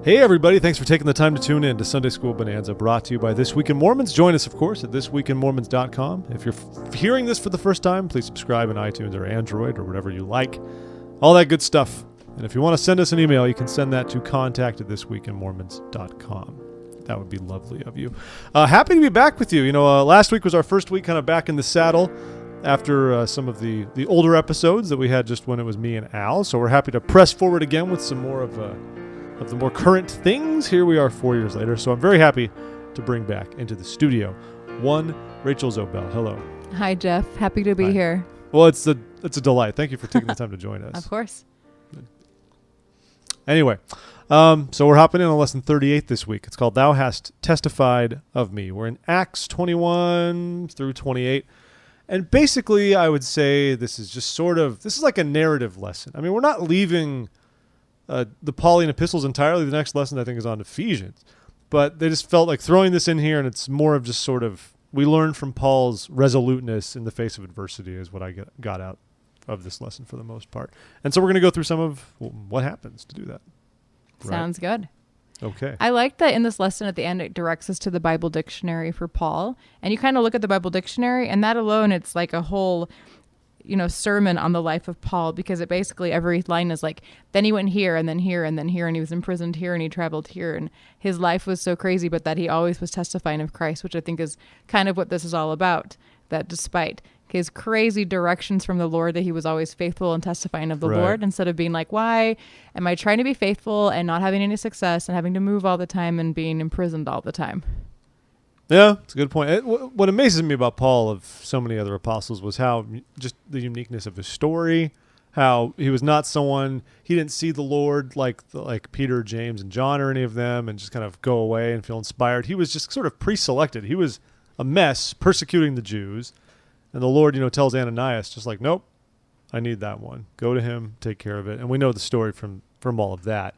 Hey everybody, thanks for taking the time to tune in to Sunday School Bonanza, brought to you by This Week in Mormons. Join us, of course, at thisweekinmormons.com. If you're hearing this for the first time, please subscribe in iTunes or Android or whatever you like. All that good stuff. And if you want to send us an email, you can send that to contact@thisweekinmormons.com. That would be lovely of you. Happy to be back with you. Last week was our first week kind of back in the saddle after some of the older episodes that we had just when it was me and Al. So we're happy to press forward again with some more of the more current things. Here we are 4 years later, so I'm very happy to bring back into the studio one Rachel Zobel. Hello. Hi, Jeff. Happy to be here. Well, it's a delight. Thank you for taking the time to join us. Of course. Anyway, so we're hopping in on lesson 38 this week. It's called Thou Hast Testified of Me. We're in Acts 21 through 28. And basically, I would say this is like a narrative lesson. I mean, we're not leaving the Pauline epistles entirely. The next lesson, I think, is on Ephesians. But they just felt like throwing this in here, and it's more of just sort of, we learn from Paul's resoluteness in the face of adversity is what I got out of this lesson for the most part. And so we're going to go through some of what happens to do that. Sounds good. Okay. I like that in this lesson at the end, it directs us to the Bible dictionary for Paul. And you kind of look at the Bible dictionary, and that alone, it's like a whole sermon on the life of Paul, because it basically, every line is like, then he went here and then here and then here, and he was imprisoned here and he traveled here, and his life was so crazy, but that he always was testifying of Christ, which I think is kind of what this is all about, that despite his crazy directions from the Lord, that he was always faithful and testifying of the Lord, instead of being like, why am I trying to be faithful and not having any success and having to move all the time and being imprisoned all the time? Yeah, it's a good point. What amazes me about Paul of so many other apostles was how just the uniqueness of his story, how he was not someone, he didn't see the Lord like Peter, James, and John or any of them and just kind of go away and feel inspired. He was just sort of pre-selected. He was a mess persecuting the Jews. And the Lord, tells Ananias, just like, nope, I need that one. Go to him, take care of it. And we know the story from all of that.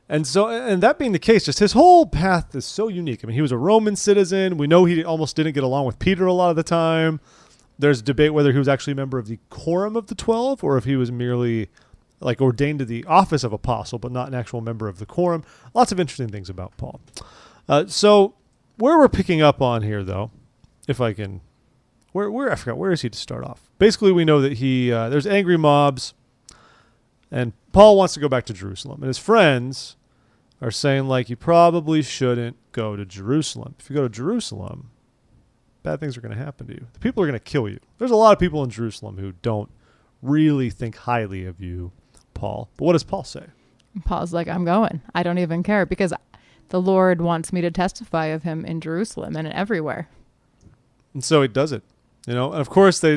And so, and that being the case, just his whole path is so unique. I mean, he was a Roman citizen. We know he almost didn't get along with Peter a lot of the time. There's debate whether he was actually a member of the quorum of the 12 or if he was merely like ordained to the office of apostle, but not an actual member of the quorum. Lots of interesting things about Paul. So where we're picking up on here, though, if I can, I forgot, where is he to start off? Basically, we know that there's angry mobs, and Paul wants to go back to Jerusalem. And his friends are saying, like, you probably shouldn't go to Jerusalem. If you go to Jerusalem, bad things are going to happen to you. The people are going to kill you. There's a lot of people in Jerusalem who don't really think highly of you, Paul. But what does Paul say? Paul's like, I'm going. I don't even care, because the Lord wants me to testify of him in Jerusalem and everywhere. And so he does it. And of course, they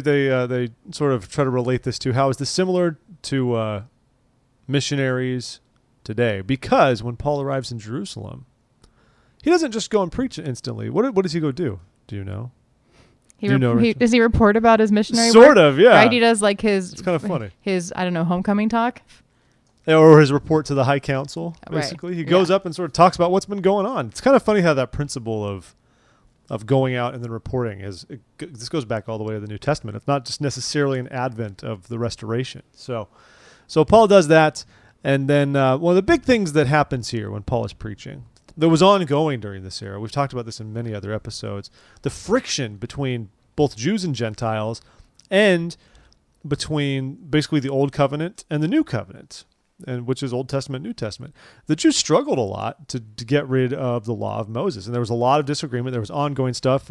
sort of try to relate this to how is this similar to missionaries today? Because when Paul arrives in Jerusalem, he doesn't just go and preach instantly. What does he go do? Do you know? Does he report about his missionary work? Sort of, yeah. Right? He does like his... It's kind of funny. His, homecoming talk? Or his report to the high council, basically. Right. He goes up and sort of talks about what's been going on. It's kind of funny how that principle of going out and then reporting this goes back all the way to the New Testament. It's not just necessarily an advent of the restoration. So Paul does that. And then one of the big things that happens here when Paul is preaching, that was ongoing during this era, we've talked about this in many other episodes, the friction between both Jews and Gentiles and between basically the Old Covenant and the New Covenant, and which is Old Testament, New Testament. The Jews struggled a lot to get rid of the law of Moses, and there was a lot of disagreement. There was ongoing stuff.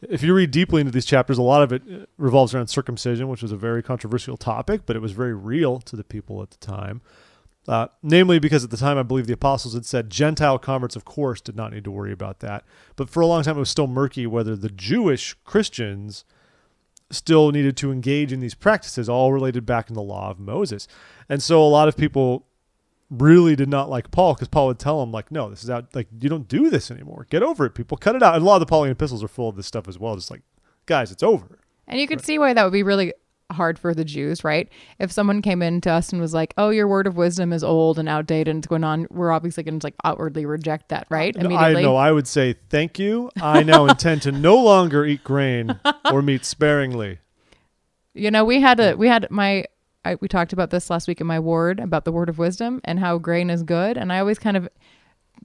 If you read deeply into these chapters, a lot of it revolves around circumcision, which was a very controversial topic, but it was very real to the people at the time. Namely because at the time, I believe the apostles had said Gentile converts, of course, did not need to worry about that. But for a long time, it was still murky whether the Jewish Christians still needed to engage in these practices, all related back in the law of Moses. And so a lot of people really did not like Paul, because Paul would tell them, like, no, this is out, like, you don't do this anymore. Get over it, people. Cut it out. And a lot of the Pauline epistles are full of this stuff as well. Just like, guys, it's over. And you could see why that would be really hard for the Jews, right? If someone came in to us and was like, oh, your word of wisdom is old and outdated and it's going on, we're obviously going to like outwardly reject that, right? Immediately. I would say, thank you. I now intend to no longer eat grain or meat sparingly. We talked about this last week in my ward about the word of wisdom and how grain is good. And I always kind of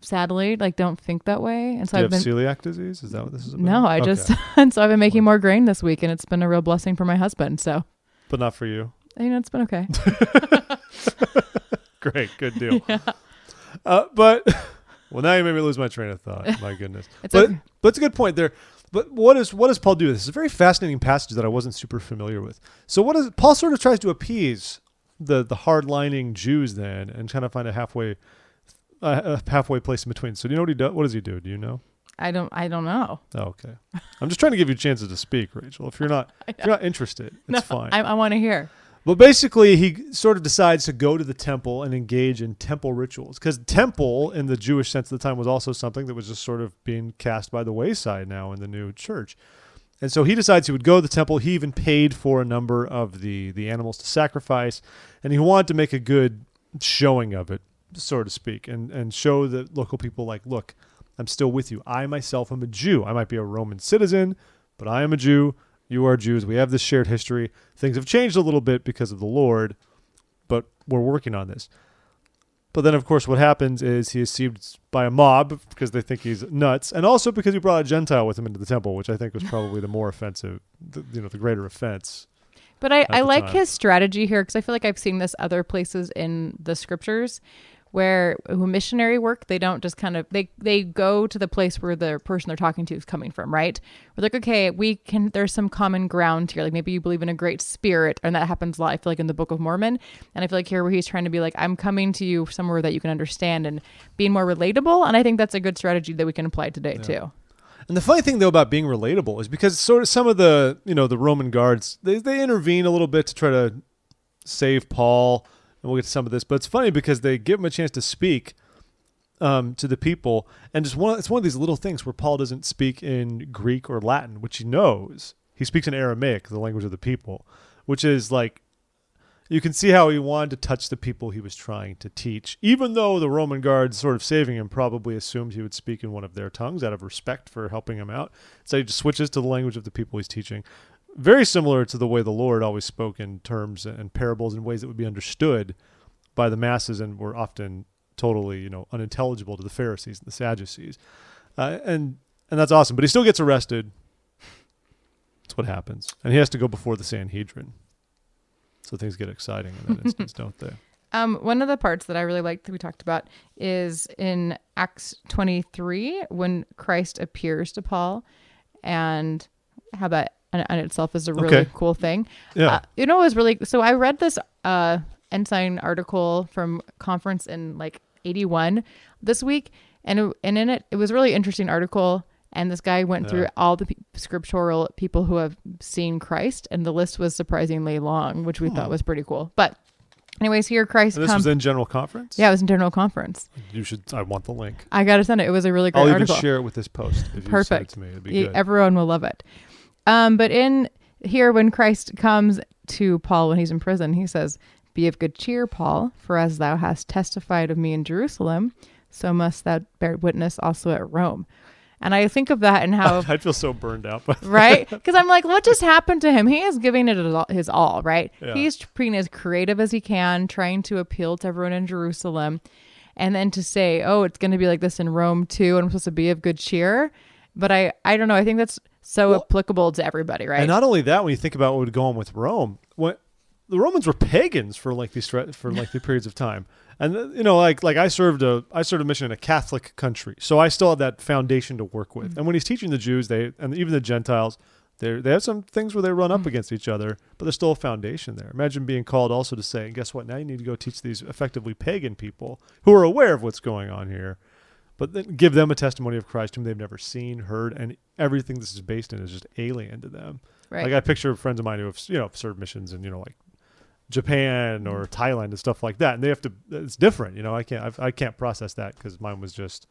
sadly like don't think that way. And so Do you I've have been celiac disease? Is that what this is about? no, I just and so I've been making more grain this week, and it's been a real blessing for my husband. So, But not for you. it's been okay. Great, good deal. Yeah. But well, now you made me lose my train of thought. My goodness. But it's a good point there. But what does Paul do? This is a very fascinating passage that I wasn't super familiar with. So what does Paul sort of tries to appease the hard-lining Jews then, and kind of find a halfway place in between. So do you know what he does? What does he do? Do you know? I don't know. Oh, okay. I'm just trying to give you chances to speak, Rachel. If you're not interested, it's fine. I want to hear. But basically, he sort of decides to go to the temple and engage in temple rituals. Because temple, in the Jewish sense of the time, was also something that was just sort of being cast by the wayside now in the new church. And so he decides he would go to the temple. He even paid for a number of the animals to sacrifice. And he wanted to make a good showing of it, so to speak, and show the local people, like, look, I'm still with you. I myself am a Jew. I might be a Roman citizen, but I am a Jew. You are Jews. We have this shared history. Things have changed a little bit because of the Lord, but we're working on this. But then, of course, what happens is he is seized by a mob because they think he's nuts, and also because he brought a Gentile with him into the temple, which I think was probably the more offensive, the greater offense. But I like his strategy here, because I feel like I've seen this other places in the scriptures where missionary work, they don't just kind of, they go to the place where the person they're talking to is coming from, right? We're like, okay, there's some common ground here. Like maybe you believe in a great spirit, and that happens a lot, I feel like, in the Book of Mormon. And I feel like here where he's trying to be like, I'm coming to you somewhere that you can understand and being more relatable. And I think that's a good strategy that we can apply today too. And the funny thing, though, about being relatable is because sort of some of the, the Roman guards, they intervene a little bit to try to save Paul. And we'll get to some of this, but it's funny because they give him a chance to speak to the people, and it's one of these little things where Paul doesn't speak in Greek or Latin, which he knows. He speaks in Aramaic, the language of the people, which is like, you can see how he wanted to touch the people he was trying to teach, even though the Roman guards sort of saving him probably assumed he would speak in one of their tongues out of respect for helping him out. So he just switches to the language of the people he's teaching. Very similar to the way the Lord always spoke in terms and parables in ways that would be understood by the masses and were often totally, unintelligible to the Pharisees and the Sadducees. And that's awesome. But he still gets arrested. That's what happens. And he has to go before the Sanhedrin. So things get exciting in that instance, don't they? One of the parts that I really liked that we talked about is in Acts 23 when Christ appears to Paul, and how that on itself is a really cool thing. Yeah. It was really, so I read this Ensign article from conference in like 81 this week, and in it was a really interesting article, and this guy went through all the scriptural people who have seen Christ, and the list was surprisingly long, which we thought was pretty cool. But anyways, here Christ comes. This was in General Conference? Yeah, it was in General Conference. I want the link. I got to send it. It was a really great article. I'll even share it with this post. If Perfect. You send it to me. It'd be good. Everyone will love it. But in here, when Christ comes to Paul when he's in prison, he says, "Be of good cheer, Paul, for as thou hast testified of me in Jerusalem, so must thou bear witness also at Rome." And I think of that and how I'd feel so burned out by that. Right? Because I'm like, what just happened to him? He is giving it his all, right? Yeah. He's being as creative as he can, trying to appeal to everyone in Jerusalem. And then to say, oh, it's going to be like this in Rome too, and I'm supposed to be of good cheer. But I don't know. I think that's so applicable to everybody, right? And not only that, when you think about what would go on with Rome, the Romans were pagans for lengthy periods of time. And like I served a mission in a Catholic country, so I still have that foundation to work with. Mm-hmm. And when he's teaching the Jews, and even the Gentiles, they have some things where they run up against each other, but there's still a foundation there. Imagine being called also to say, guess what? Now you need to go teach these effectively pagan people who are aware of what's going on here, but then give them a testimony of Christ whom they've never seen, heard, and everything this is based in is just alien to them. Right. Like I picture friends of mine who have served missions in like Japan or Thailand and stuff like that, and they have to. It's different, I can't process that because mine was just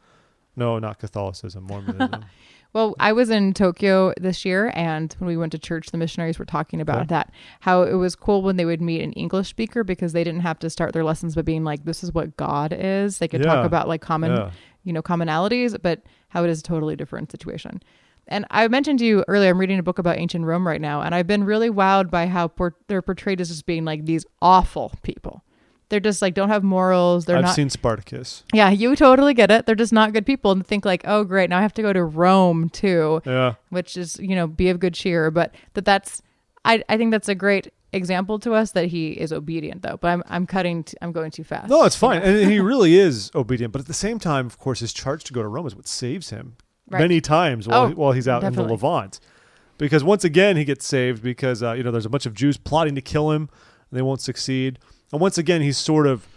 not Catholicism, Mormonism. Well, I was in Tokyo this year, and when we went to church, the missionaries were talking about that, how it was cool when they would meet an English speaker because they didn't have to start their lessons by being like, this is what God is. They could talk about like commonalities, but how it is a totally different situation. And I mentioned to you earlier, I'm reading a book about ancient Rome right now, and I've been really wowed by how they're portrayed as just being like these awful people. they're just like don't have morals. They're I've not. seen Spartacus. Yeah, you totally get it. They're just not good people, and think like, oh great, now I have to go to Rome too, Yeah. which is be of good cheer. But that's I think that's a great example to us that he is obedient though. But I'm going too fast. No, it's fine. And he really is obedient. But at the same time, of course, his charge to go to Rome is what saves him many times while he's out definitely. in the Levant. Because once again, he gets saved because, there's a bunch of Jews plotting to kill him and they won't succeed. And once again, he's sort of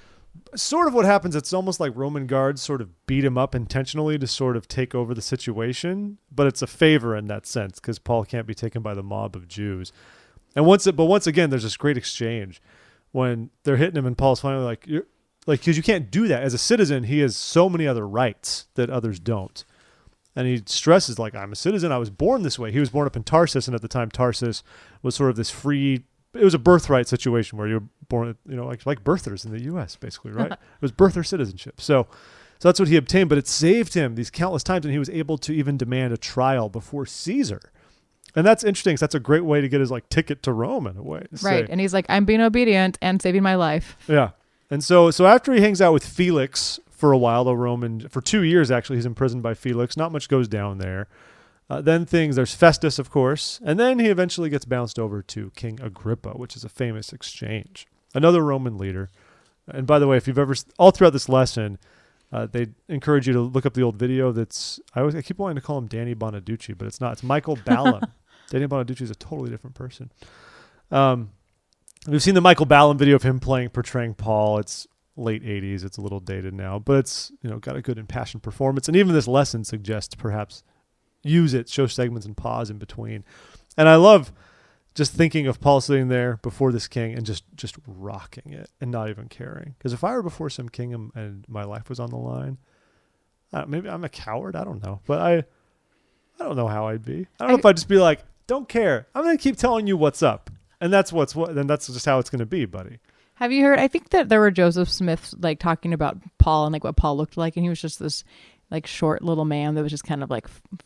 what happens. It's almost like Roman guards sort of beat him up intentionally to sort of take over the situation. But it's a favor in that sense because Paul can't be taken by the mob of Jews. And once again, there's this great exchange when they're hitting him and Paul's finally like, because you can't do that. As a citizen, he has so many other rights that others don't. And he stresses, like, I'm a citizen. I was born this way. He was born up in Tarsus, and at the time, Tarsus was sort of this free. It was a birthright situation where you were born, like birthers in the U.S., basically, right? It was birther citizenship. So that's what he obtained, but it saved him these countless times, and he was able to even demand a trial before Caesar. And that's interesting, because that's a great way to get his ticket to Rome in a way. Right, and he's like, I'm being obedient and saving my life. Yeah, and so after he hangs out with Felix for a while, the Roman, for 2 years actually, he's imprisoned by Felix. Not much goes down there. There's Festus, of course, and then he eventually gets bounced over to King Agrippa, which is a famous exchange. Another Roman leader. And by the way, if you've ever, all throughout this lesson, they encourage you to look up the old video I keep wanting to call him Danny Bonaducci, but it's not. It's Michael Ballum. Danny Bonaducci is a totally different person. We've seen the Michael Ballum video of him portraying Paul. It's late 80s. It's a little dated now, but it's got a good impassioned performance. And even this lesson suggests perhaps use it, show segments and pause in between. And I love just thinking of Paul sitting there before this king and just rocking it and not even caring. Because if I were before some king and my life was on the line, maybe I'm a coward. I don't know, but I don't know how I'd be. I don't know if I'd just be like, don't care. I'm going to keep telling you what's up. And that's then that's just how it's going to be, buddy. Have you heard? I think that there were Joseph Smiths talking about Paul and what Paul looked like, and he was just this short little man that was just kind of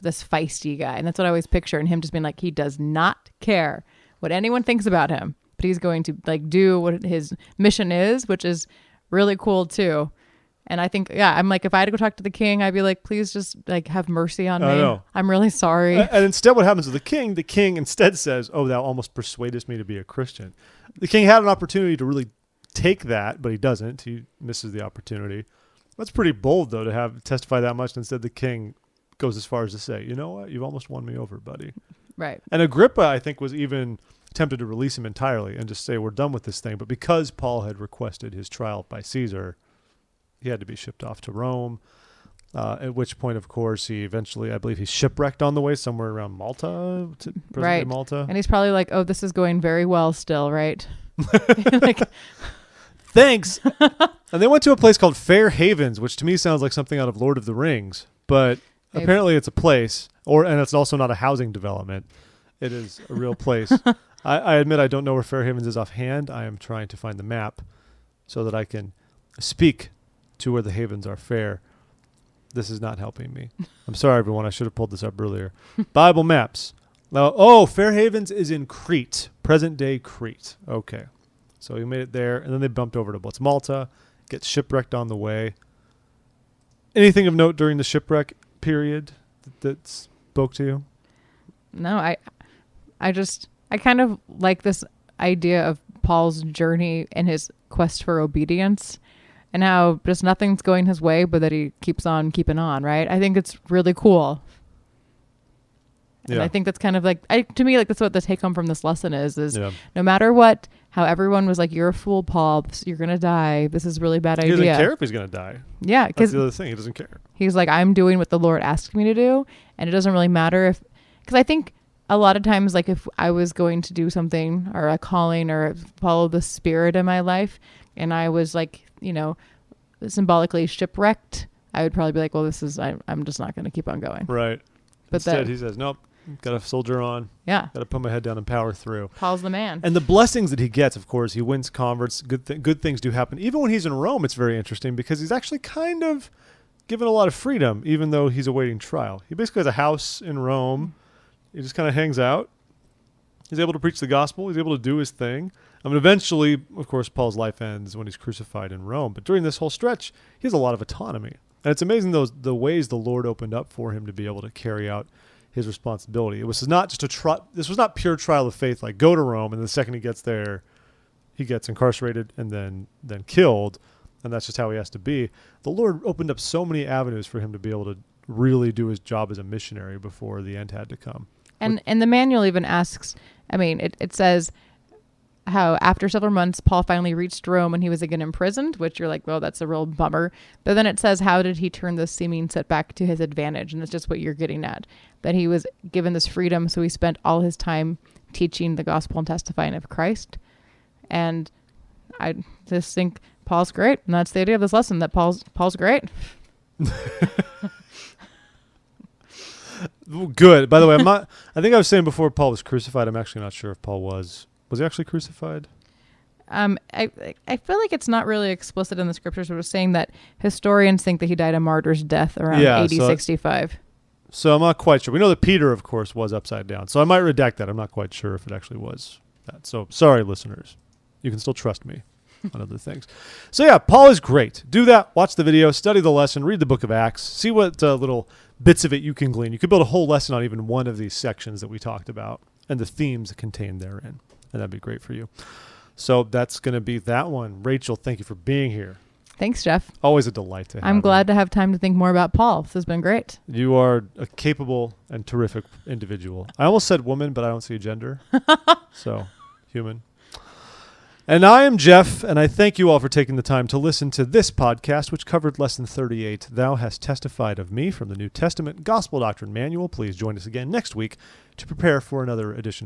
this feisty guy, and that's what I always picture. And him just being like, he does not care what anyone thinks about him, but he's going to do what his mission is, which is really cool too. And I think, I'm like, if I had to go talk to the king, I'd be like, please just have mercy on me. Know. I'm really sorry. And instead, what happens with the king instead says, oh, thou almost persuadest me to be a Christian. The king had an opportunity to really take that, but he doesn't. He misses the opportunity. That's pretty bold, though, to testify that much. Instead, the king goes as far as to say, you know what? You've almost won me over, buddy. Right. And Agrippa, I think, was even tempted to release him entirely and just say, we're done with this thing. But because Paul had requested his trial by Caesar, he had to be shipped off to Rome. At which point, of course, he eventually, I believe, he's shipwrecked on the way somewhere around Malta, right. Malta. And he's probably like, oh, this is going very well still, right? Thanks. And they went to a place called Fair Havens, which to me sounds like something out of Lord of the Rings, but maybe. Apparently it's a place, and it's also not a housing development. It is a real place. I admit I don't know where Fair Havens is offhand. I am trying to find the map so that I can speak to where the havens are fair. This is not helping me. I'm sorry, everyone. I should have pulled this up earlier. Bible maps. Fair Havens is in Crete, present-day Crete. Okay. So he made it there, and then they bumped over to Malta, gets shipwrecked on the way. Anything of note during the shipwreck period that spoke to you? No, I kind of like this idea of Paul's journey and his quest for obedience and how just nothing's going his way, but that he keeps on keeping on, right? I think it's really cool. And I think that's kind of to me, that's what the take home from this lesson is no matter what, how everyone was like, you're a fool, Paul, you're going to die. This is a really bad idea. He doesn't care if he's going to die. Yeah. That's the other thing. He doesn't care. He's like, I'm doing what the Lord asked me to do. And it doesn't really matter because I think a lot of times, if I was going to do something or a calling or follow the Spirit in my life and I was symbolically shipwrecked, I would probably be like, well, I'm just not going to keep on going. Right. But instead, he says, nope. Got to soldier on. Yeah. Got to put my head down and power through. Paul's the man. And the blessings that he gets, of course, he wins converts. Good things do happen. Even when he's in Rome, it's very interesting because he's actually kind of given a lot of freedom, even though he's awaiting trial. He basically has a house in Rome. He just kind of hangs out. He's able to preach the gospel. He's able to do his thing. I mean, eventually, of course, Paul's life ends when he's crucified in Rome. But during this whole stretch, he has a lot of autonomy. And it's amazing the ways the Lord opened up for him to be able to carry out his responsibility. It was not just this was not pure trial of faith, like go to Rome, and the second he gets there, he gets incarcerated and then killed, and that's just how he has to be. The Lord opened up so many avenues for him to be able to really do his job as a missionary before the end had to come. And the manual even asks, I mean, it says how after several months, Paul finally reached Rome and he was again imprisoned, which you're like, well, that's a real bummer. But then it says, how did he turn this seeming setback to his advantage? And that's just what you're getting at, that he was given this freedom. So he spent all his time teaching the gospel and testifying of Christ. And I just think Paul's great. And that's the idea of this lesson, that Paul's great. Good. By the way, I think I was saying before Paul was crucified. I'm actually not sure if Paul was he actually crucified? I feel like it's not really explicit in the scriptures, but it was saying that historians think that he died a martyr's death around AD 65. So I'm not quite sure. We know that Peter, of course, was upside down. So I might redact that. I'm not quite sure if it actually was that. So sorry, listeners. You can still trust me on other things. So yeah, Paul is great. Do that. Watch the video. Study the lesson. Read the book of Acts. See what little bits of it you can glean. You could build a whole lesson on even one of these sections that we talked about and the themes contained therein. And that'd be great for you. So that's going to be that one. Rachel, thank you for being here. Thanks, Jeff. Always a delight to have you. I'm glad to have time to think more about Paul. This has been great. You are a capable and terrific individual. I almost said woman, but I don't see a gender. So, human. And I am Jeff, and I thank you all for taking the time to listen to this podcast, which covered Lesson 38, Thou Hast Testified of Me, from the New Testament Gospel Doctrine Manual. Please join us again next week to prepare for another edition of